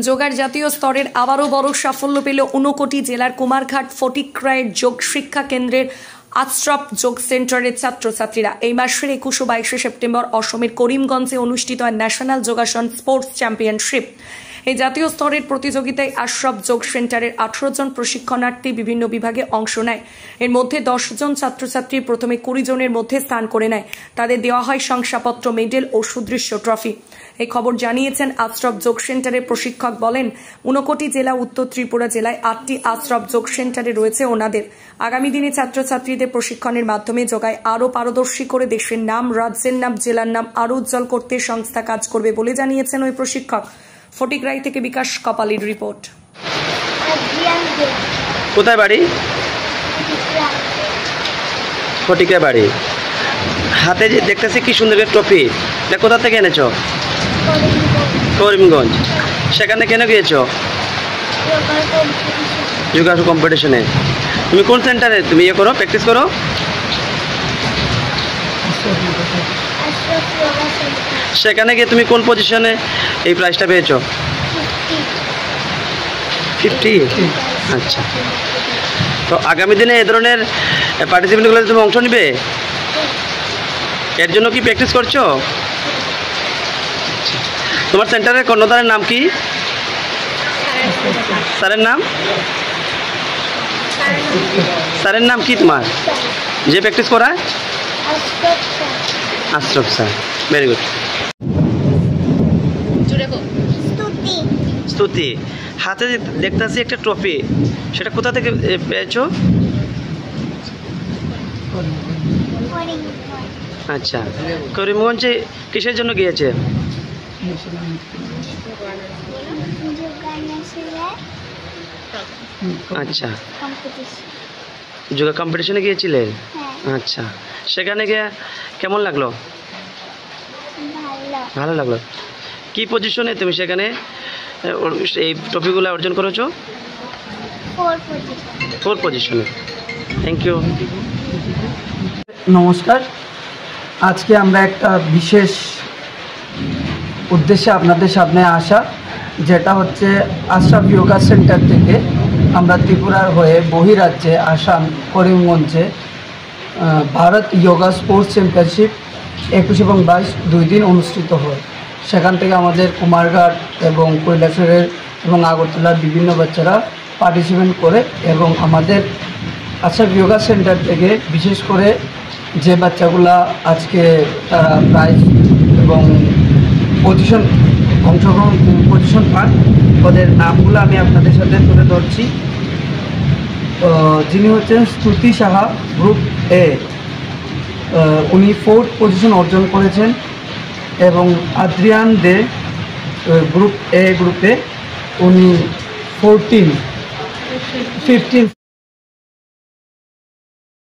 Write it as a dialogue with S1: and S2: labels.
S1: যোগার জাতীয় স্তরের আবারও বড় সাফল্য পেল ঊনকোটি জেলার কুমারঘাট ফটিকরায়ের যোগ শিক্ষা কেন্দ্রের আশ্রফ যোগ সেন্টারের ছাত্রছাত্রীরা। এই মাসের 21 ও 22 সেপ্টেম্বর অসমের করিমগঞ্জে অনুষ্ঠিত হয় ন্যাশনাল যোগাসন স্পোর্টস চ্যাম্পিয়নশিপ। এই জাতীয় স্তরের প্রতিযোগিতায় আশ্রফ যোগ সেন্টারের 18 জন প্রশিক্ষণার্থী বিভিন্ন বিভাগে অংশ নেয়। এর মধ্যে 10 জন ছাত্রছাত্রী প্রথমে 20 জনের মধ্যে স্থান করে নেয়। তাদের দেওয়া হয় শংসাপত্র, মেডেল ও সুদৃশ্য ট্রফি। এই খবর জানিয়েছেন আশ্রফ যোগ সেন্টারের প্রশিক্ষক। বলেন, ঊনকোটি জেলা, উত্তর ত্রিপুরা জেলায় 8টি আশ্রফ যোগ সেন্টারে রয়েছে ওনাদের। আগামী দিনে ছাত্রছাত্রীদের প্রশিক্ষণের মাধ্যমে যোগায় আরও পারদর্শী করে দেশের নাম, রাজ্যের নাম, জেলার নাম আরও উজ্জ্বল করতে সংস্থা কাজ করবে বলে জানিয়েছেন ওই প্রশিক্ষক। ফটিকরাই থেকে বিকাশ কপালির রিপোর্ট।
S2: কোথায় বাড়ি? ফটিকরাই বাড়ি। হাতে যে দেখতেছি কি সুন্দর ট্রফি, এটা কোথা থেকে এনেছো? করিমগঞ্জ। সেখানে কেন গিয়েছো? যোগাসন কম্পিটিশনে। তুমি কোন সেন্টারে তুমি ইয়ে করো, প্র্যাকটিস করো? সেখানে গিয়ে তুমি কোন পজিশনে এই প্রাইজটা পেয়েছো? 50। আচ্ছা, তো আগামী দিনে এ ধরনের পার্টিসিপেন্টগুলোতে তুমি অংশ নিবে? এর জন্য কি প্র্যাকটিস করছো? তোমার সেন্টারের কর্ণধারের নাম কি? স্যারের নাম? স্যারের নাম কি তোমার যে প্র্যাকটিস করায়? আশ্রফ স্যার। Very good. স্তুতি। হাতে দেখতেছি একটা ট্রফি, সেটা কোথা থেকে পেয়েছো? আচ্ছা, করিমগঞ্জে কিসের জন্য গিয়েছে? আচ্ছা, যোগা কম্পিটিশনে গিয়েছিলেন? আচ্ছা, সেখানে গিয়ে কেমন লাগলো? ভালো লাগলো। কি পজিশনে তুমি সেখানে এই ট্রফিগুলো অর্জন করেছো? 4 পজিশনে। Thank you.
S3: নমস্কার। আজকে আমরা একটা বিশেষ উদ্দেশ্যে আপনাদের সামনে আসা, যেটা হচ্ছে আশ্রফ যোগা সেন্টার থেকে আমরা ত্রিপুরার হয়ে বহিরাজ্যে আসাম করিমগঞ্জে ভারত যোগা স্পোর্টস চ্যাম্পিয়নশিপ 21 এবং 22 2 দিন অনুষ্ঠিত হয়। সেখান থেকে আমাদের কুমারঘাট এবং কৈলাসহরের এবং আগরতলার বিভিন্ন বাচ্চারা পার্টিসিপেট করে, এবং আমাদের আশ্রফ যোগা সেন্টার থেকে বিশেষ করে যে বাচ্চাগুলা আজকে তারা প্রাইজ এবং পজিশন পান, ওদের নামগুলো আমি আপনাদের সাথে তুলে ধরছি। যিনি হচ্ছেন স্তুতি সাহা, গ্রুপ এ, উনি 4th পজিশন অর্জন করেছেন, এবং আদ্রিয়ান দে, গ্রুপ এ গ্রুপে উনি 15